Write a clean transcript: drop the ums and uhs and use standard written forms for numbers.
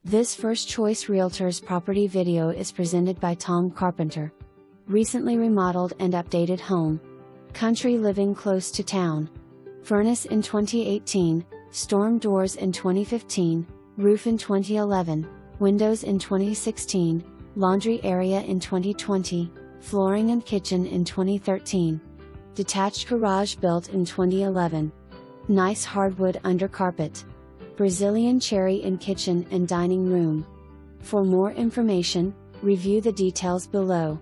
This First Choice Realtors property video is presented by Carpenter. Recently remodeled and updated home. Country living close to town. Furnace in 2018, storm doors in 2015, roof in 2011, windows in 2016, laundry area in 2020, flooring and kitchen in 2013. Detached garage built in 2011. Nice hardwood under carpet. Brazilian cherry in kitchen and dining room. For more information, review the details below.